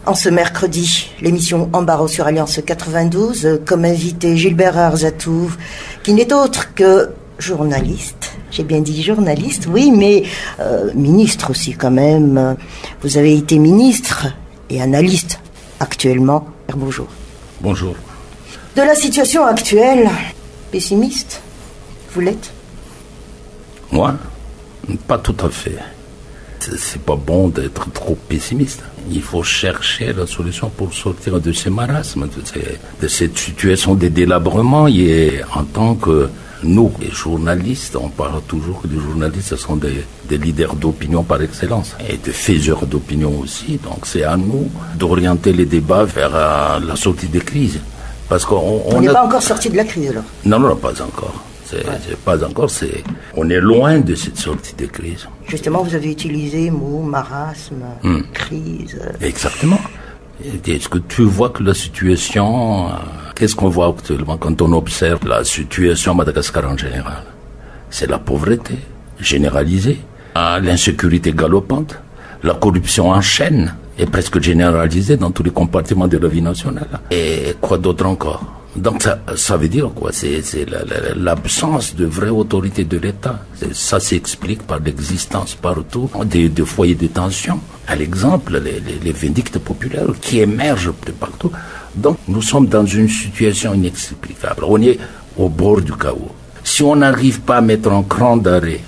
En ce mercredi, l'émission Embarras sur Alliance 92, comme invité Gilbert Arzatouv, qui n'est autre que journaliste. J'ai bien dit journaliste, oui, mais ministre aussi quand même. Vous avez été ministre et analyste actuellement. Bonjour. Bonjour. De la situation actuelle, pessimiste, vous l'êtes? Moi, pas tout à fait. C'est pas bon d'être trop pessimiste. Il faut chercher la solution pour sortir de ces marasmes, de cette situation de délabrement. Et en tant que nous, les journalistes, on parle toujours que les journalistes ce sont des leaders d'opinion par excellence et des faiseurs d'opinion aussi. Donc c'est à nous d'orienter les débats vers la sortie des crises. Parce qu'on n'est pas encore sorti de la crise alors? Non, pas encore. Pas encore, on est loin de cette sortie de crise. Justement, vous avez utilisé le mot marasme, crise. Exactement. Est-ce que tu vois que la situation, qu'est-ce qu'on voit actuellement quand on observe la situation à Madagascar en général? C'est la pauvreté généralisée, l'insécurité galopante, la corruption en chaîne est presque généralisée dans tous les compartiments de la vie nationale. Et quoi d'autre encore? Donc ça veut dire quoi? C'est l'absence de vraie autorité de l'État. Ça s'explique par l'existence partout de foyers de tension. À l'exemple, les vindictes populaires qui émergent de partout. Donc nous sommes dans une situation inexplicable. On est au bord du chaos. Si on n'arrive pas à mettre un cran d'arrêt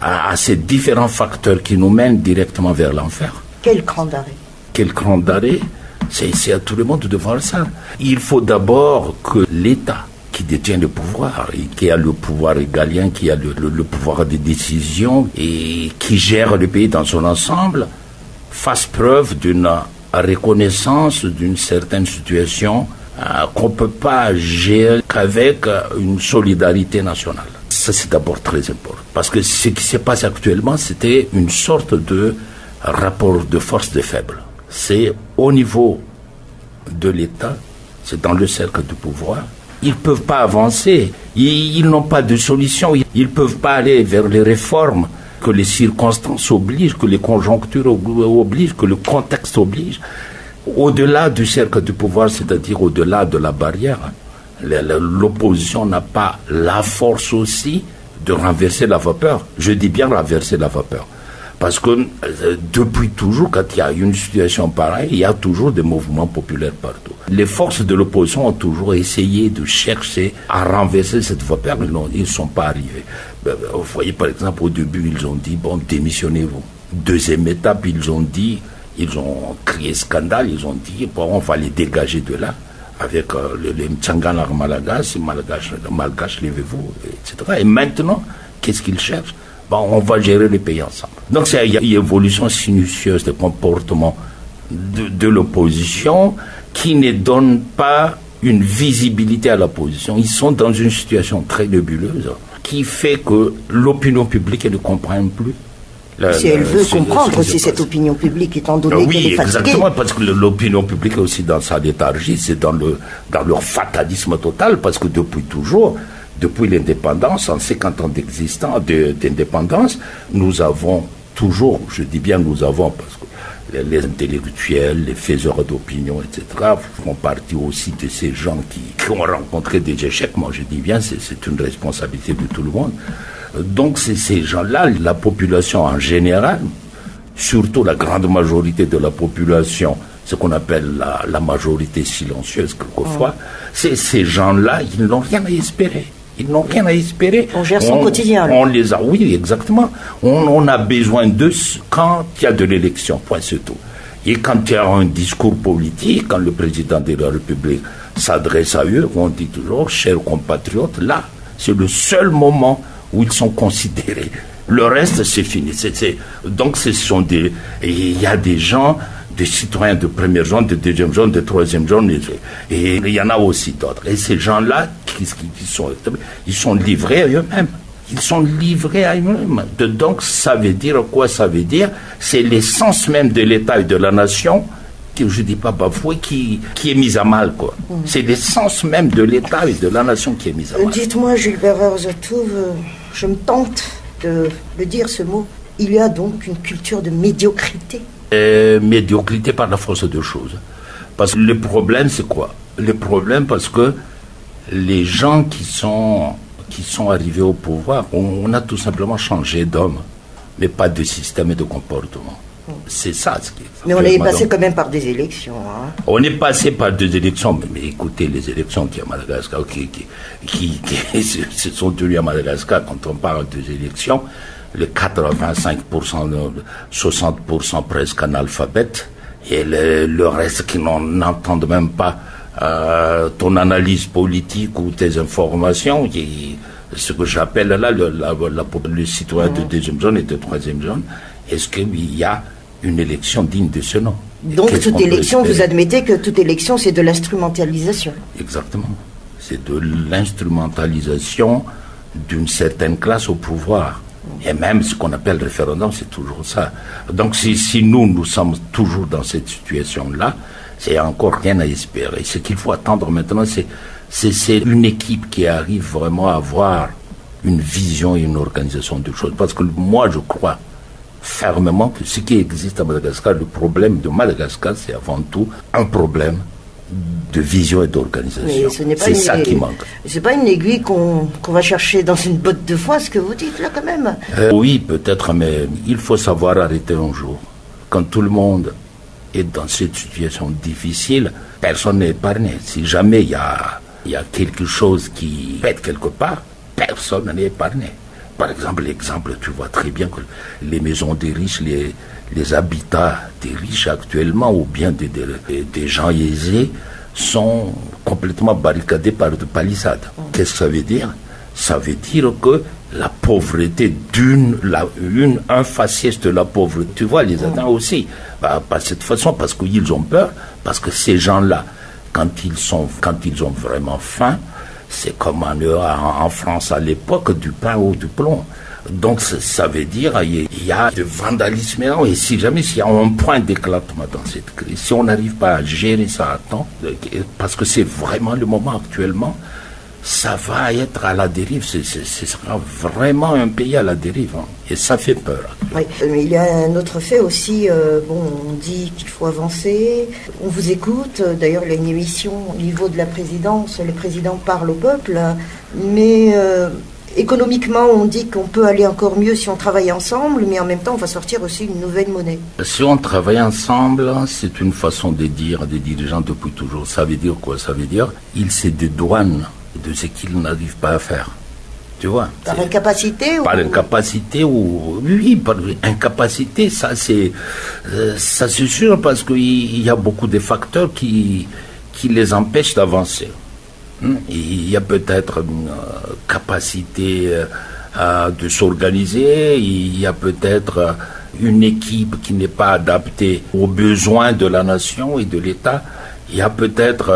à ces différents facteurs qui nous mènent directement vers l'enfer. Quel cran d'arrêt? Quel cran d'arrêt? C'est à tout le monde de voir ça. Il faut d'abord que l'État, qui détient le pouvoir, et qui a le pouvoir régalien, qui a le pouvoir de décision, et qui gère le pays dans son ensemble, fasse preuve d'une reconnaissance d'une certaine situation qu'on ne peut pas gérer qu'avec une solidarité nationale. Ça, c'est d'abord très important. Parce que ce qui se passe actuellement, c'était une sorte de rapport de force de faible. C'est au niveau de l'État, c'est dans le cercle du pouvoir. Ils ne peuvent pas avancer, ils n'ont pas de solution, ils ne peuvent pas aller vers les réformes que les circonstances obligent, que les conjonctures obligent, que le contexte oblige. Au-delà du cercle du pouvoir, c'est-à-dire au-delà de la barrière, l'opposition n'a pas la force aussi de renverser la vapeur. Je dis bien renverser la vapeur. Parce que depuis toujours, quand il y a une situation pareille, il y a toujours des mouvements populaires partout. Les forces de l'opposition ont toujours essayé de chercher à renverser cette vapeur, mais ils ne sont pas arrivés. Vous voyez, par exemple, au début, ils ont dit, bon, démissionnez-vous. Deuxième étape, ils ont crié scandale, ils ont dit, bon, on va les dégager de là, avec les Mtsangan Malgache, levez-vous, etc. Et maintenant, qu'est-ce qu'ils cherchent? Bon, on va gérer les pays ensemble. Donc il y a une évolution sinueuse de comportement de l'opposition qui ne donne pas une visibilité à l'opposition. Ils sont dans une situation très nébuleuse qui fait que l'opinion publique ne comprend plus. Si elle veut comprendre aussi cette opinion publique, étant donné qu'elle est fatiguée. Oui, exactement, parce que l'opinion publique est aussi dans sa léthargie, c'est dans leur fatalisme total, parce que depuis toujours, depuis l'indépendance, en 50 ans d'indépendance, nous avons toujours, je dis bien nous avons, parce que les intellectuels, les faiseurs d'opinion, etc., font partie aussi de ces gens qui ont rencontré des échecs. Moi, je dis bien, c'est une responsabilité de tout le monde. Donc, c'est ces gens-là, la population en général, surtout la grande majorité de la population, ce qu'on appelle la majorité silencieuse quelquefois, c'est ces gens-là, ils n'ont rien à espérer. Ils n'ont rien à espérer. On gère son quotidien. On les a, oui, exactement. On a besoin d'eux quand il y a de l'élection, point c'est tout. Et quand il y a un discours politique, quand le président de la République s'adresse à eux, on dit toujours, chers compatriotes, là, c'est le seul moment où ils sont considérés. Le reste, c'est fini. Donc, il y a des gens, des citoyens de première zone, de deuxième zone, de troisième zone, et il y en a aussi d'autres. Et ces gens-là, ils sont livrés à eux-mêmes. Ils sont livrés à eux-mêmes. Donc, ça veut dire quoi? Ça veut dire, c'est l'essence même de l'État et de la nation, que je ne dis pas bafoué, qui est mise à mal, quoi. C'est l'essence même de l'État et de la nation qui est mise à mal. Dites-moi, Gilbert Arzatouv, je me tente de dire ce mot, Il y a donc une culture de médiocrité. Médiocrité par la force de choses. Parce que le problème, c'est quoi? Le problème, parce que les gens qui sont arrivés au pouvoir, on a tout simplement changé d'homme, mais pas de système et de comportement. C'est ça ce qui est. Mais on est passé quand même par des élections. Hein. On est passé par des élections, mais écoutez, les élections qui à Madagascar, qui se sont tenues à Madagascar, quand on parle des élections, le 85%, 60% presque analphabètes, et le reste qui n'entendent même pas ton analyse politique ou tes informations, ce que j'appelle là le citoyen de deuxième zone et de troisième zone. Est-ce qu'il y a une élection digne de ce nom? Donc toute élection, vous admettez que toute élection, c'est de l'instrumentalisation? Exactement. C'est de l'instrumentalisation d'une certaine classe au pouvoir. Et même ce qu'on appelle référendum, c'est toujours ça. Donc si nous sommes toujours dans cette situation-là, c'est encore rien à espérer. Ce qu'il faut attendre maintenant, c'est une équipe qui arrive vraiment à avoir une vision et une organisation de choses. Parce que moi, je crois fermement que ce qui existe à Madagascar, le problème de Madagascar, c'est avant tout un problème de vision et d'organisation. C'est ça qui manque. C'est pas une aiguille qu'on va chercher dans une botte de foin, ce que vous dites là quand même. Oui, peut-être, mais il faut savoir arrêter un jour. Quand tout le monde est dans cette situation difficile, personne n'est épargné. Si jamais il y a quelque chose qui pète quelque part, personne n'est épargné. Par exemple, tu vois très bien que les maisons des riches, les habitats des riches actuellement, ou bien des gens aisés, sont complètement barricadés par de palissades. Qu'est-ce que ça veut dire? Ça veut dire que la pauvreté un faciès de la pauvreté, tu vois, les atteint aussi. Par cette façon, parce qu'ils ont peur, parce que ces gens-là, quand ils ont vraiment faim, c'est comme en France à l'époque, du pain ou du plomb. Donc ça veut dire il y a de vandalisme, et si jamais il y a un point d'éclatement dans cette crise, si on n'arrive pas à gérer ça à temps, parce que c'est vraiment le moment actuellement, ça va être à la dérive, ce sera vraiment un pays à la dérive, hein, et ça fait peur. Oui, mais il y a un autre fait aussi, on dit qu'il faut avancer, on vous écoute, d'ailleurs il y a une émission au niveau de la présidence, le président parle au peuple, mais économiquement on dit qu'on peut aller encore mieux si on travaille ensemble, mais en même temps on va sortir aussi une nouvelle monnaie. Si on travaille ensemble, c'est une façon de dire des dirigeants depuis toujours. Ça veut dire quoi? Ça veut dire ils se dédouanent de ce qu'ils n'arrivent pas à faire. Tu vois? Par incapacité? Par incapacité ou... Oui, par incapacité, ça c'est sûr, parce qu'il y a beaucoup de facteurs qui les empêchent d'avancer. Il y a peut-être une capacité de s'organiser, il y a peut-être une équipe qui n'est pas adaptée aux besoins de la nation et de l'État. Il y a peut-être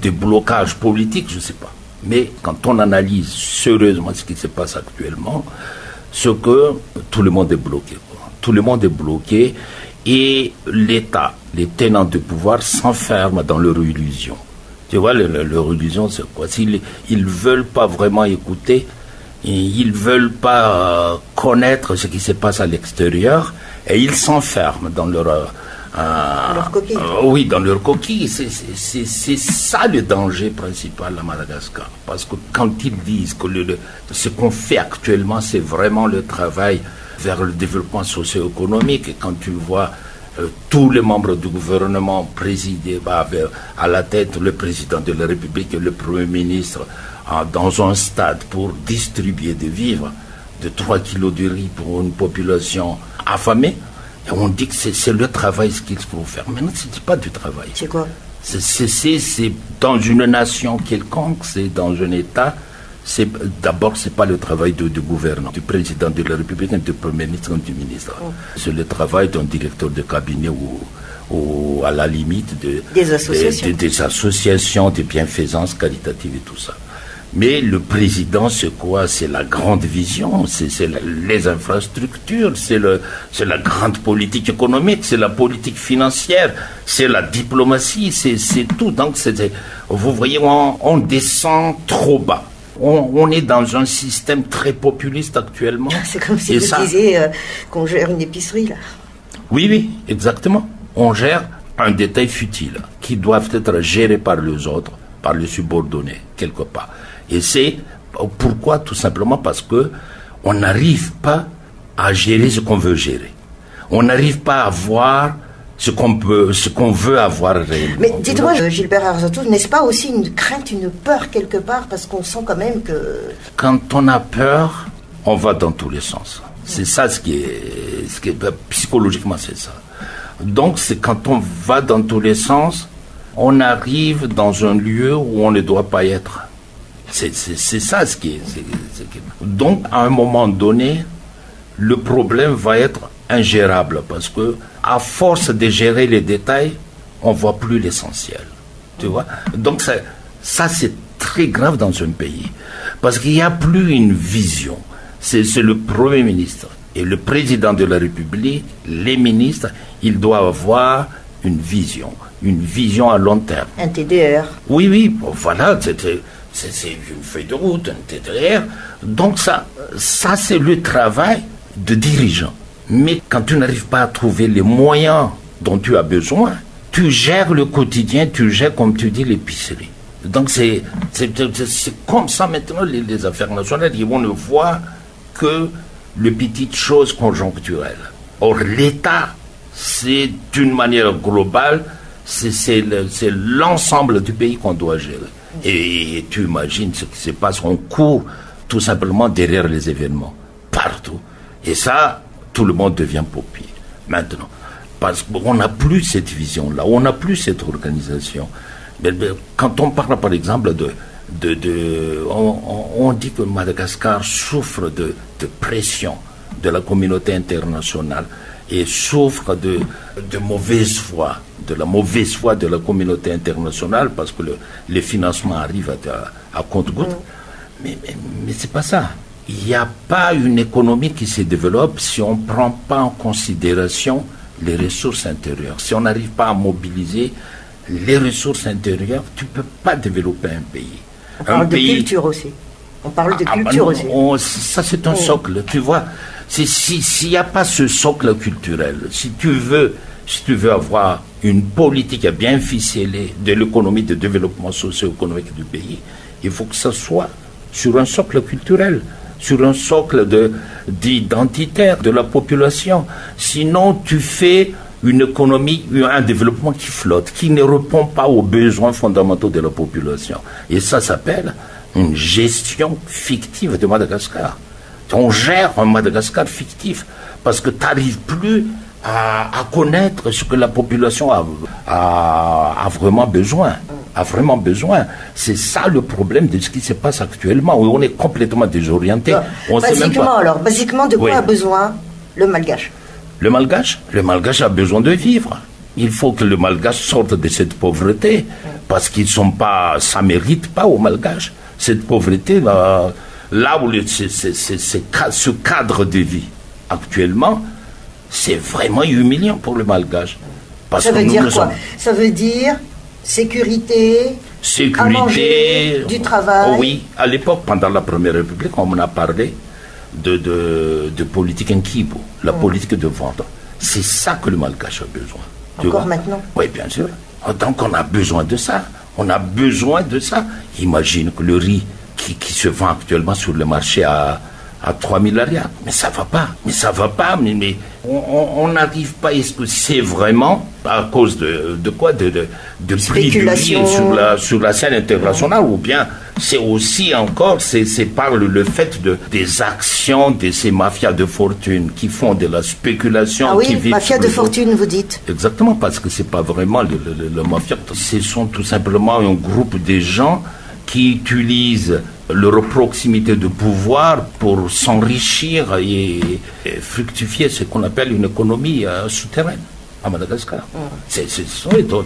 des blocages politiques, je ne sais pas. Mais quand on analyse sérieusement ce qui se passe actuellement, c'est que tout le monde est bloqué. Tout le monde est bloqué et l'État, les tenants de pouvoir s'enferment dans leur illusion. Tu vois, leur illusion, c'est quoi? S'ils ne veulent pas vraiment écouter, ils ne veulent pas connaître ce qui se passe à l'extérieur, et ils s'enferment dans leur coquille. Oui, dans leur coquille. C'est ça le danger principal à Madagascar. Parce que quand ils disent que ce qu'on fait actuellement, c'est vraiment le travail vers le développement socio-économique, et quand tu vois tous les membres du gouvernement présidés à la tête, le président de la République et le Premier ministre, dans un stade pour distribuer des vivres, de 3 kilos de riz pour une population affamée, et on dit que c'est le travail ce qu'il faut faire. Mais non, ce n'est pas du travail. C'est quoi? C'est dans une nation quelconque, c'est dans un État. D'abord, ce n'est pas le travail du gouvernement, du président de la République, du Premier ministre ou du ministre. C'est le travail d'un directeur de cabinet ou à la limite des associations de bienfaisance caritative et tout ça. Mais le président, c'est quoi? C'est la grande vision, c'est les infrastructures, c'est la grande politique économique, c'est la politique financière, c'est la diplomatie, c'est tout. Donc, vous voyez, on descend trop bas. On est dans un système très populiste actuellement. C'est comme si vous disiez qu'on gère une épicerie, là. Oui, exactement. On gère un détail futile qui doivent être gérés par les autres, par les subordonnés, quelque part. Et c'est pourquoi, tout simplement parce que on n'arrive pas à gérer ce qu'on veut gérer. On n'arrive pas à voir ce qu'on veut avoir réellement. Mais dites-moi, Gilbert Arzatov, n'est-ce pas aussi une crainte, une peur quelque part, parce qu'on sent quand même que... Quand on a peur, on va dans tous les sens. C'est ça ce qui est psychologiquement, c'est ça. Donc, c'est quand on va dans tous les sens, on arrive dans un lieu où on ne doit pas être. C'est ça ce qui est. Donc, à un moment donné, le problème va être ingérable parce que, à force de gérer les détails, on ne voit plus l'essentiel. Tu vois? Donc, ça c'est très grave dans un pays parce qu'il n'y a plus une vision. C'est le Premier ministre et le Président de la République, les ministres, ils doivent avoir une vision à long terme. Un TDR. Oui, bon, voilà, c'est une feuille de route, un TDR. Donc ça c'est le travail de dirigeant. Mais quand tu n'arrives pas à trouver les moyens dont tu as besoin, tu gères le quotidien, tu gères, comme tu dis, l'épicerie. Donc c'est comme ça maintenant les affaires nationales, ils vont ne voir que les petites choses conjoncturelles. Or l'État, c'est d'une manière globale, c'est l'ensemble du pays qu'on doit gérer. Et tu imagines ce qui se passe, on court tout simplement derrière les événements, partout. Et ça, tout le monde devient paupier, maintenant. Parce qu'on n'a plus cette vision-là, on n'a plus cette organisation. Mais quand on parle, par exemple, on dit que Madagascar souffre de pression de la communauté internationale et souffre de mauvaise foi, de la mauvaise foi de la communauté internationale parce que les financements arrivent à compte-gouttes. Mais c'est pas ça. Il n'y a pas une économie qui se développe si on ne prend pas en considération les ressources intérieures. Si on n'arrive pas à mobiliser les ressources intérieures, tu ne peux pas développer un pays. On parle de culture aussi. On parle de culture aussi. Ça, c'est un socle, tu vois. S'il n'y a pas ce socle culturel, si tu veux avoir une politique bien ficelée de l'économie, de développement socio-économique du pays, il faut que ça soit sur un socle culturel, sur un socle d'identitaire de la population. Sinon, tu fais une économie, un développement qui flotte, qui ne répond pas aux besoins fondamentaux de la population. Et ça s'appelle une gestion fictive de Madagascar. On gère un Madagascar fictif parce que tu n'arrives plus à connaître ce que la population a vraiment besoin. C'est ça le problème de ce qui se passe actuellement, où on est complètement désorienté. Basiquement, de quoi a besoin le Malgache? Le Malgache a besoin de vivre. Il faut que le Malgache sorte de cette pauvreté, parce qu'ils sont pas, ça mérite pas au Malgache. Cette pauvreté, là où ce cadre de vie actuellement, c'est vraiment humiliant pour le Malgache. Ça veut dire quoi? Ça veut dire sécurité, à manger, du travail. Oui, à l'époque, pendant la Première République, on a parlé de politique Nkibo, la politique de vendre. C'est ça que le Malgache a besoin. Encore maintenant? Oui, bien sûr. Donc on a besoin de ça. Imagine que le riz qui se vend actuellement sur le marché à 3000 arias. Mais ça va pas. Mais on n'arrive pas. Est-ce que c'est vraiment à cause de quoi? De prix du riz sur la scène internationale, ou bien c'est aussi encore, c'est par le fait des actions de ces mafias de fortune qui font de la spéculation. Ah oui, mafia de fortune, vous dites? Exactement, parce que c'est pas vraiment le mafia. Ce sont tout simplement un groupe de gens qui utilisent leur proximité de pouvoir pour s'enrichir et fructifier ce qu'on appelle une économie souterraine à Madagascar.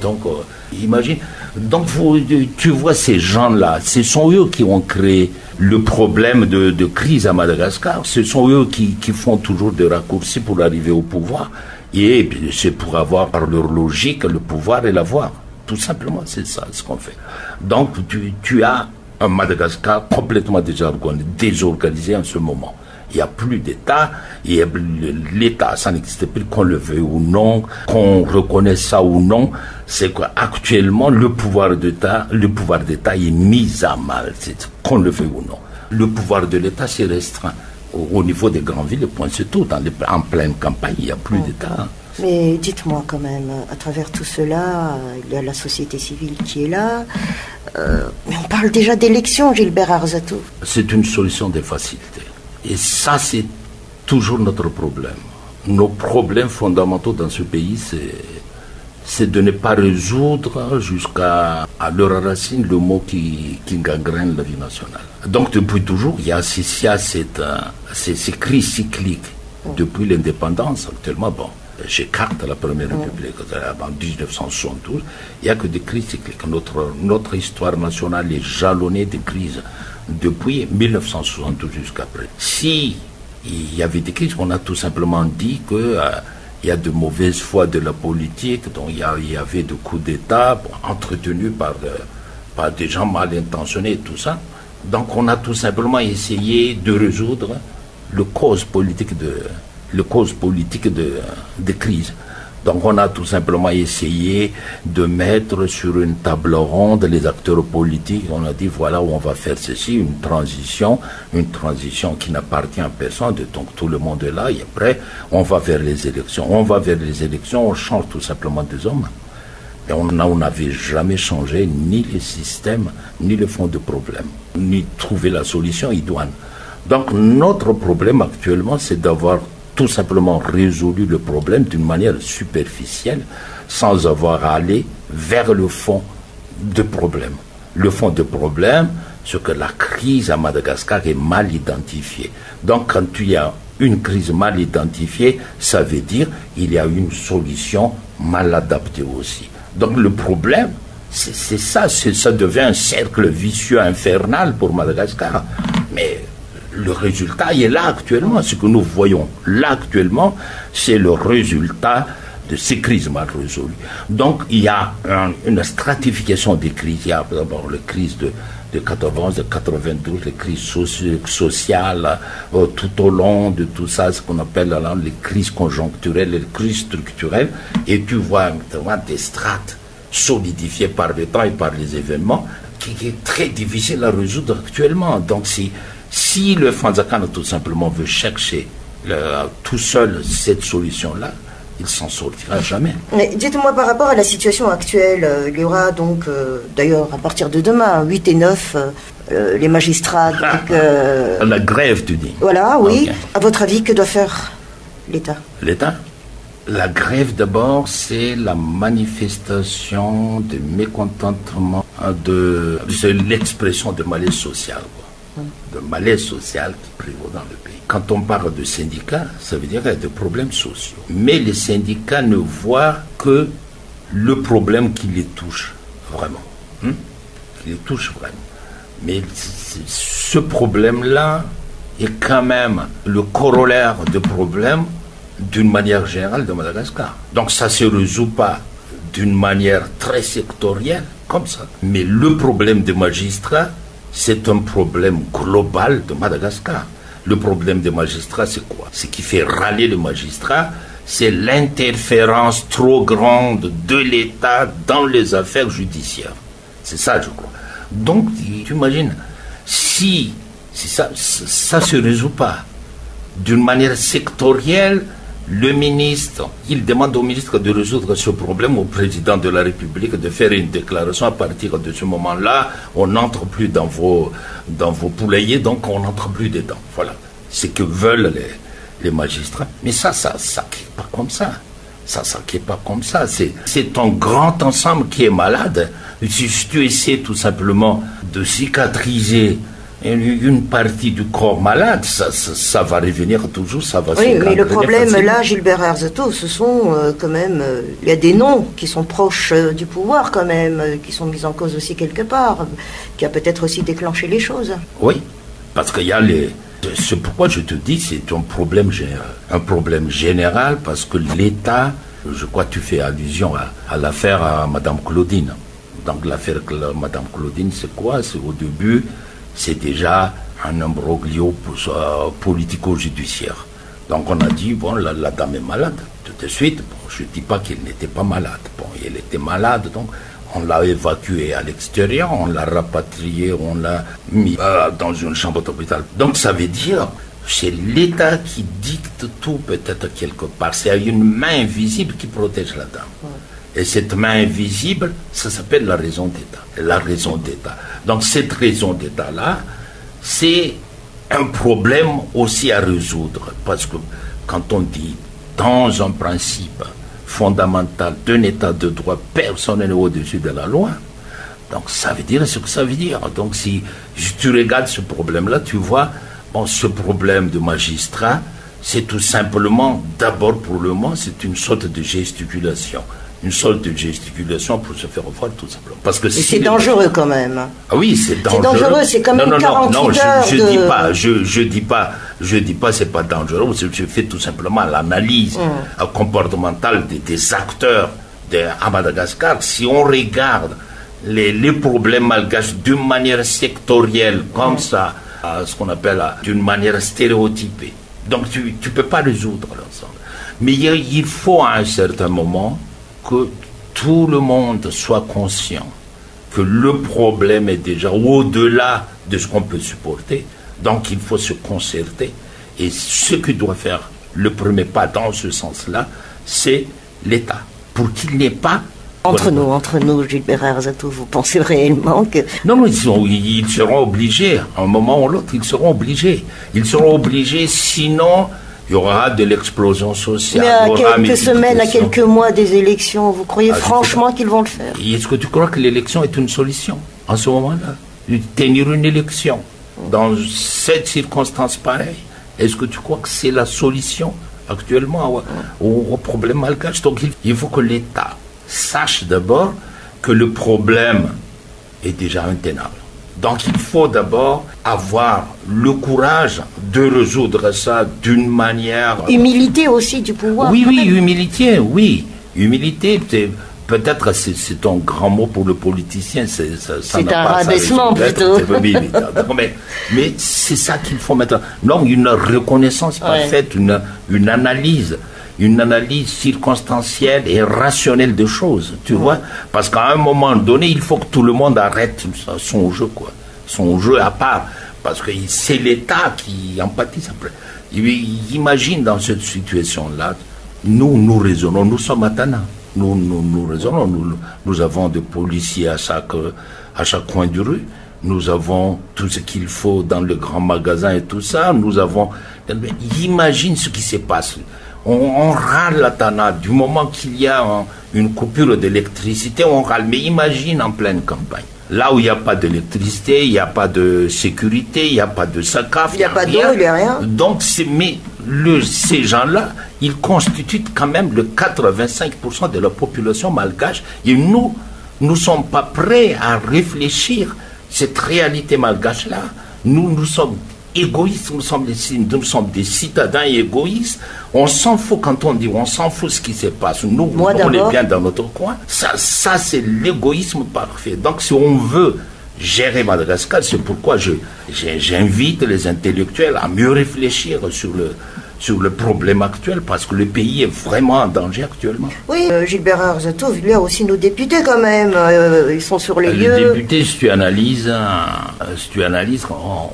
Donc, imagine. Donc, tu vois ces gens-là, ce sont eux qui ont créé le problème de crise à Madagascar. Ce sont eux qui font toujours des raccourcis pour arriver au pouvoir. Et c'est pour avoir, par leur logique, le pouvoir et l'avoir. Tout simplement, c'est ça ce qu'on fait. Donc, tu as un Madagascar complètement désorganisé en ce moment. Il n'y a plus d'État, l'État, ça n'existe plus, qu'on le veuille ou non, qu'on reconnaisse ça ou non, c'est qu'actuellement, le pouvoir d'État est mis à mal, qu'on le veuille ou non. Le pouvoir de l'État s'est restreint. Au niveau des grandes villes, point c'est tout. En pleine campagne, il n'y a plus d'État. Mais dites-moi quand même, à travers tout cela, il y a la société civile qui est là. Mais on parle déjà d'élections, Gilbert Arzatou. C'est une solution de facilité. Et ça, c'est toujours notre problème. Nos problèmes fondamentaux dans ce pays, c'est de ne pas résoudre jusqu'à leur racine le mot qui gangrène la vie nationale. Donc depuis toujours, il y a ces crises cycliques. Depuis l'indépendance, actuellement, bon, j'écarte la Première République, en 1972, il n'y a que des crises cycliques. Notre histoire nationale est jalonnée de crises depuis 1972 jusqu'à présent. Si il y avait des crises, on a tout simplement dit que il y a de mauvaise foi de la politique, donc il y avait des coups d'État entretenus par des gens mal intentionnés et tout ça. Donc on a tout simplement essayé de résoudre le cause politique de crise. Donc on a tout simplement essayé de mettre sur une table ronde les acteurs politiques. On a dit voilà où on va faire ceci, une transition qui n'appartient à personne, donc tout le monde est là et après on va vers les élections. On change tout simplement des hommes. Et on n'avait jamais changé ni les systèmes, ni le fond de problème, ni trouvé la solution idoine. Donc notre problème actuellement, c'est d'avoir tout simplement résolu le problème d'une manière superficielle, sans avoir à aller vers le fond de problème. Le fond de problème, c'est que la crise à Madagascar est mal identifiée. Donc quand il y a une crise mal identifiée, ça veut dire qu'il y a une solution mal adaptée aussi. Donc le problème, c'est ça devient un cercle vicieux infernal pour Madagascar. Mais le résultat il est là actuellement. Ce que nous voyons là actuellement, c'est le résultat de ces crises mal résolues. Donc il y a une stratification des crises. Il y a d'abord les crises de 91, de 92, les crises sociales, tout au long de tout ça, ce qu'on appelle alors les crises conjoncturelles, les crises structurelles, et tu vois des strates solidifiées par le temps et par les événements, qui est très difficile à résoudre actuellement. Donc si le Fanzakan tout simplement veut chercher tout seul cette solution-là, il s'en sortira jamais. Mais dites-moi par rapport à la situation actuelle, il y aura donc, d'ailleurs à partir de demain, 8 et 9, les magistrats... Donc, la grève, tu dis. Voilà, oui. Okay. À votre avis, que doit faire l'État? L'État? La grève d'abord, c'est la manifestation de mécontentement, c'est l'expression de malaise social, de malaise social qui prévaut dans le pays. Quand on parle de syndicats, ça veut dire qu'il y a des problèmes sociaux. Mais les syndicats ne voient que le problème qui les touche vraiment. Qui les touche vraiment. Mais ce problème-là est quand même le corollaire de problèmes d'une manière générale de Madagascar. Donc ça ne se résout pas d'une manière très sectorielle, comme ça. Mais le problème des magistrats, c'est un problème global de Madagascar. Le problème des magistrats, c'est quoi? Ce qui fait râler le magistrat, c'est l'interférence trop grande de l'État dans les affaires judiciaires. C'est ça, je crois. Donc, tu imagines, si ça ne se résout pas d'une manière sectorielle, le ministre, il demande au ministre de résoudre ce problème, au président de la République de faire une déclaration. À partir de ce moment-là, on n'entre plus dans vos poulaillers, donc on n'entre plus dedans. Voilà, c'est ce que veulent les magistrats. Mais ça qui est pas comme ça. Ça qui est pas comme ça. C'est un grand ensemble qui est malade. Si tu essaies tout simplement de cicatriser une partie du corps malade, ça va revenir toujours, ça va se Oui, mais le problème là, Gilbert Arzatou, ce sont quand même, il y a des noms qui sont proches du pouvoir quand même, qui sont mis en cause aussi quelque part, qui a peut-être aussi déclenché les choses. Oui, parce qu'il y a c'est pourquoi je te dis, c'est un problème général. Un problème général parce que l'État, je crois que tu fais allusion à l'affaire à Madame Claudine. Donc l'affaire Madame Claudine, c'est quoi? C'est au début, c'est déjà un imbroglio politico-judiciaire. Donc on a dit, bon, la dame est malade. Tout de suite, bon, je ne dis pas qu'elle n'était pas malade. Bon, elle était malade, donc on l'a évacuée à l'extérieur, on l'a rapatriée, on l'a mis dans une chambre d'hôpital. Donc ça veut dire, c'est l'État qui dicte tout peut-être quelque part. C'est une main invisible qui protège la dame. Et cette main invisible, ça s'appelle la raison d'État. La raison d'État. Donc cette raison d'État-là, c'est un problème aussi à résoudre. Parce que quand on dit, dans un principe fondamental d'un État de droit, personne n'est au-dessus de la loi. Donc ça veut dire ce que ça veut dire. Donc si tu regardes ce problème-là, tu vois, bon, ce problème de magistrat, c'est tout simplement, d'abord pour le moment, c'est une sorte de gesticulation. Une sorte de gesticulation pour se faire voir tout simplement. Parce que et c'est dangereux quand même. Ah oui, c'est dangereux. C'est dangereux, c'est quand même 48 heures je dis pas, c'est pas dangereux. Je fais tout simplement l'analyse comportementale des acteurs à Madagascar. Si on regarde les problèmes malgaches d'une manière sectorielle, comme ça, ce qu'on appelle d'une manière stéréotypée. Donc tu peux pas résoudre l'ensemble. Mais il faut à un certain moment que tout le monde soit conscient que le problème est déjà au-delà de ce qu'on peut supporter. Donc il faut se concerter. Et ce que doit faire le premier pas dans ce sens-là, c'est l'État. Pour qu'il n'ait pas... Entre nous, Gilbert Arzatov, vous pensez réellement que... Non, ils seront obligés, à un moment ou l'autre, ils seront obligés. Ils seront obligés, sinon... Il y aura de l'explosion sociale. Mais à quelques semaines, à quelques mois des élections, vous croyez franchement qu'ils vont le faire? Est-ce que tu crois que l'élection est une solution en ce moment-là? Tenir une élection dans cette circonstance pareille, est-ce que tu crois que c'est la solution actuellement au problème malgache? Donc il faut que l'État sache d'abord que le problème est déjà intenable. Donc il faut d'abord avoir le courage de résoudre ça d'une manière... Humilité aussi du pouvoir. Oui, humilité, oui. Humilité, peut-être c'est un grand mot pour le politicien. C'est un rabaissement plutôt. Mais c'est ça qu'il faut mettre. Non, une reconnaissance parfaite, une analyse circonstancielle et rationnelle des choses, tu vois, parce qu'à un moment donné, il faut que tout le monde arrête son jeu, quoi, son jeu à part, parce que c'est l'État qui empathise après. Imagine dans cette situation-là, nous raisonnons, nous sommes à Tana, nous raisonnons, nous avons des policiers à chaque coin de rue, nous avons tout ce qu'il faut dans le grand magasin et tout ça, imagine ce qui se passe. On râle à Tana, du moment qu'il y a une coupure d'électricité, on râle. Mais imagine en pleine campagne, là où il n'y a pas d'électricité, il n'y a pas de sécurité, il n'y a pas de SACAF, il n'y a pas d'eau, il n'y a rien. Donc, ces gens-là, ils constituent quand même le 85% de la population malgache. Et nous ne sommes pas prêts à réfléchir cette réalité malgache-là. Nous sommes égoïstes, nous sommes des citadins égoïstes. On s'en fout quand on dit on s'en fout ce qui se passe. Nous, on est bien dans notre coin. Ça c'est l'égoïsme parfait. Donc si on veut gérer Madagascar, c'est pourquoi j'invite les intellectuels à mieux réfléchir sur le problème actuel, parce que le pays est vraiment en danger actuellement. Oui, Gilbert Arzatov, il y a aussi nos députés quand même, ils sont sur les lieux. Les députés, si tu analyses,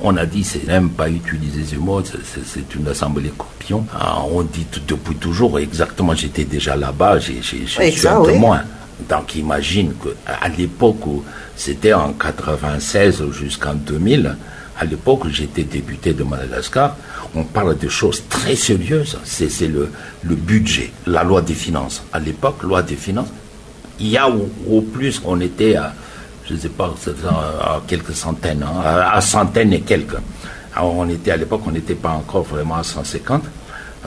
on a dit, c'est même pas utiliser ce mot, c'est une assemblée corpion. On dit depuis toujours, exactement, j'étais déjà là-bas, je suis un témoin. Donc imagine qu'à l'époque où c'était en 96 jusqu'en 2000, à l'époque où j'étais député de Madagascar, on parle de choses très sérieuses. C'est le budget, la loi des finances. À l'époque, loi des finances, il y a au plus, on était à, je ne sais pas, à quelques centaines, à centaines et quelques. Alors à l'époque, on n'était pas encore vraiment à 150.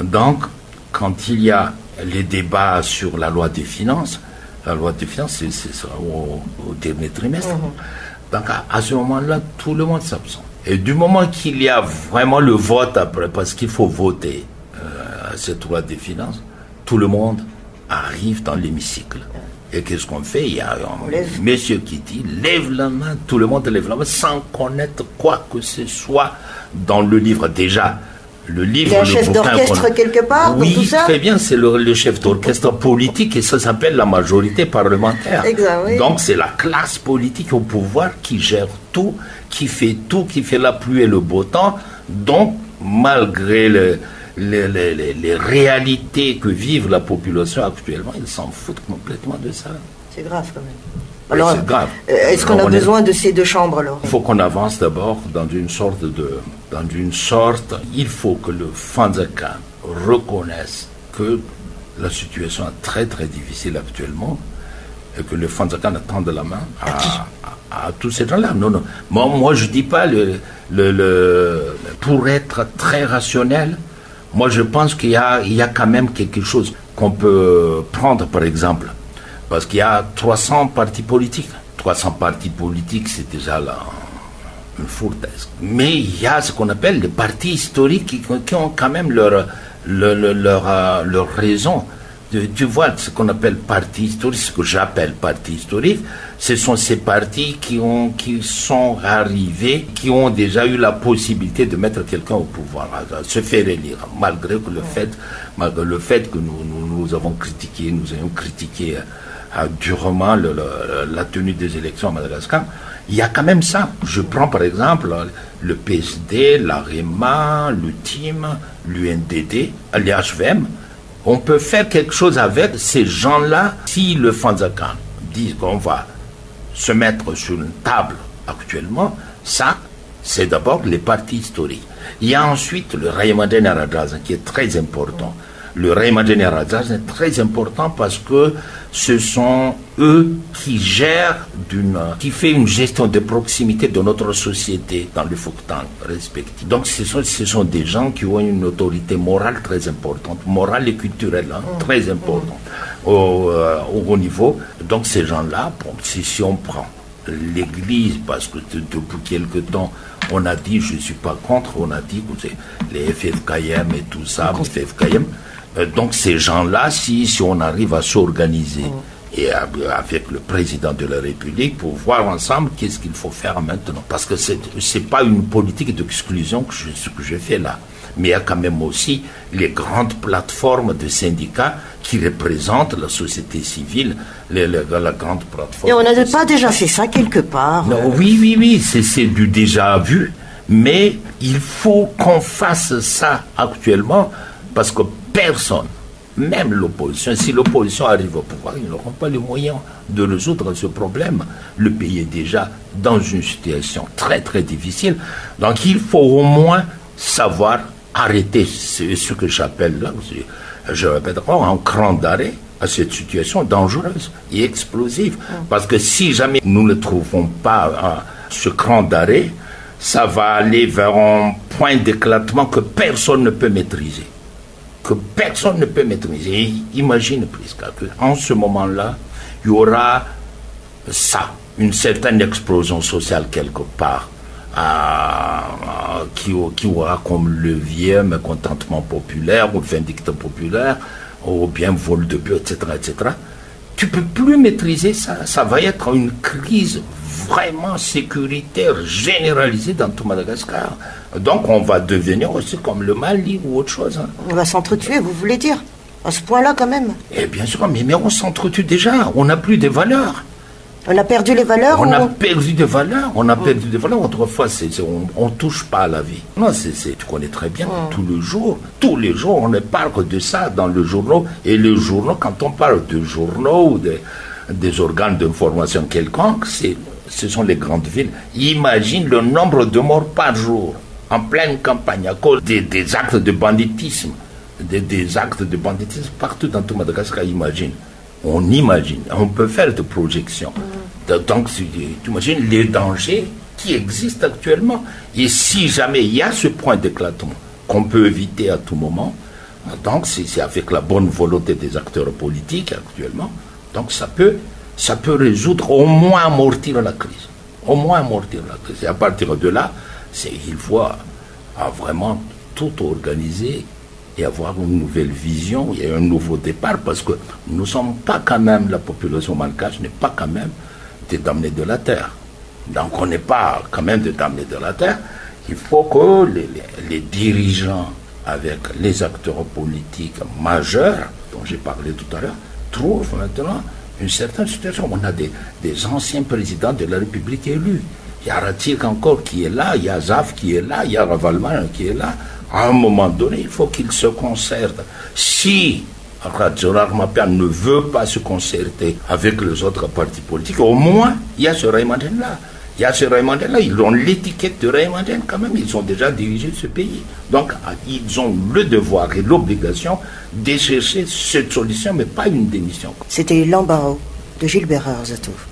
Donc, quand il y a les débats sur la loi des finances, c'est au dernier trimestre. Donc, à ce moment-là, tout le monde s'absente. Et du moment qu'il y a vraiment le vote après, parce qu'il faut voter cette loi des finances, tout le monde arrive dans l'hémicycle. Et qu'est-ce qu'on fait? Il y a un monsieur qui dit, lève la main, tout le monde lève la main, sans connaître quoi que ce soit dans le livre. Déjà, le livre... Il y a un chef d'orchestre quelque part, oui, tout ça? Très bien, c'est le chef d'orchestre politique, et ça s'appelle la majorité parlementaire. Exact, oui. Donc c'est la classe politique au pouvoir qui gère tout, qui fait la pluie et le beau temps. Donc, malgré les réalités que vive la population actuellement, ils s'en foutent complètement de ça. C'est grave quand même. Oui, Alors, c'est grave. Est-ce qu'on a besoin de ces deux chambres alors? Il faut qu'on avance d'abord il faut que le Fanzakan reconnaisse que la situation est très très difficile actuellement et que le Fanzakan tende la main à tous ces gens-là. Non. Moi je dis pas pour être très rationnel. Moi, je pense qu'il y a quand même quelque chose qu'on peut prendre, par exemple, parce qu'il y a 300 partis politiques. 300 partis politiques, c'est déjà là une fourtaise. Mais il y a ce qu'on appelle les partis historiques qui ont quand même leur raison. Tu vois, ce qu'on appelle parti historique, ce que j'appelle parti historique, ce sont ces partis qui sont arrivés, qui ont déjà eu la possibilité de mettre quelqu'un au pouvoir, à se faire élire, malgré le fait que nous ayons critiqué durement la tenue des élections à Madagascar. Il y a quand même ça. Je prends par exemple le PSD, l'AREMA, le TIM, l'UNDD, l'HVM. On peut faire quelque chose avec ces gens-là si le Fanzakan dit qu'on va se mettre sur une table actuellement. Ça, c'est d'abord les partis historiques. Il y a ensuite le Raymaden Aradrazan qui est très important. Le Raymaden Aradrazan est très important parce que ce sont eux qui gèrent qui fait une gestion de proximité de notre société dans le Fouktang respectif. Donc ce sont des gens qui ont une autorité morale très importante, morale et culturelle, très importante au niveau. Donc ces gens-là, si on prend l'Église, parce que depuis quelque temps, on a dit, je ne suis pas contre, on a dit que les FFKM et tout ça, les FFKM. Donc ces gens-là, si on arrive à s'organiser et avec le président de la République pour voir ensemble qu'est-ce qu'il faut faire maintenant. Parce que c'est pas une politique d'exclusion ce que je fais là. Mais il y a quand même aussi les grandes plateformes de syndicats qui représentent la société civile, la grande plateforme. Et on n'a pas déjà fait ça quelque part? Non, oui, c'est du déjà vu. Mais il faut qu'on fasse ça actuellement parce que personne, même l'opposition, si l'opposition arrive au pouvoir, ils n'auront pas les moyens de résoudre ce problème. Le pays est déjà dans une situation très très difficile. Donc il faut au moins savoir arrêter ce que j'appelle là, je répète, un cran d'arrêt à cette situation dangereuse et explosive. Parce que si jamais nous ne trouvons pas ce cran d'arrêt, ça va aller vers un point d'éclatement que personne ne peut maîtriser. Et imagine, Prisca, qu'en ce moment-là, il y aura une certaine explosion sociale quelque part, qui aura comme levier mécontentement populaire ou vindicte populaire, ou bien vol de buts, etc., etc. Tu ne peux plus maîtriser ça. Ça va être une crise vraiment sécuritaire généralisée dans tout Madagascar. Donc on va devenir aussi comme le Mali ou autre chose. On va s'entretuer, vous voulez dire? À ce point-là quand même? Eh bien sûr, mais on s'entretue déjà. On n'a plus de valeurs. On a perdu les valeurs? On a perdu des valeurs. Autrefois, on ne touche pas à la vie. Non, tu connais très bien. Tous les jours, on ne parle de ça dans le journal. Et les journaux, quand on parle de journaux ou des organes d'information quelconques, ce sont les grandes villes. Imagine le nombre de morts par jour en pleine campagne à cause des actes de banditisme. Des actes de banditisme partout dans tout Madagascar, imagine. On peut faire des projections. Donc, tu imagines les dangers qui existent actuellement. Et si jamais il y a ce point d'éclatement qu'on peut éviter à tout moment, donc c'est avec la bonne volonté des acteurs politiques actuellement, donc ça peut résoudre, au moins amortir la crise. Et à partir de là, il faut vraiment tout organiser et avoir une nouvelle vision et un nouveau départ, parce que nous ne sommes pas quand même, la population malgache n'est pas quand même des damnés de la terre. Donc on n'est pas quand même des damnés de la terre. Il faut que les dirigeants, avec les acteurs politiques majeurs, dont j'ai parlé tout à l'heure, trouvent maintenant une certaine situation. On a des anciens présidents de la République élus. Il y a Ratik encore qui est là, il y a Zaf qui est là, il y a Ravalman qui est là. À un moment donné, il faut qu'ils se concertent. Si Radjorar Mapian ne veut pas se concerter avec les autres partis politiques, au moins, il y a ce Raymanden-là. Il y a ce Raymanden-là, ils ont l'étiquette de Raymanden quand même, ils ont déjà dirigé ce pays. Donc, ils ont le devoir et l'obligation de chercher cette solution, mais pas une démission. C'était l'embarras de Gilbert Arzatouf.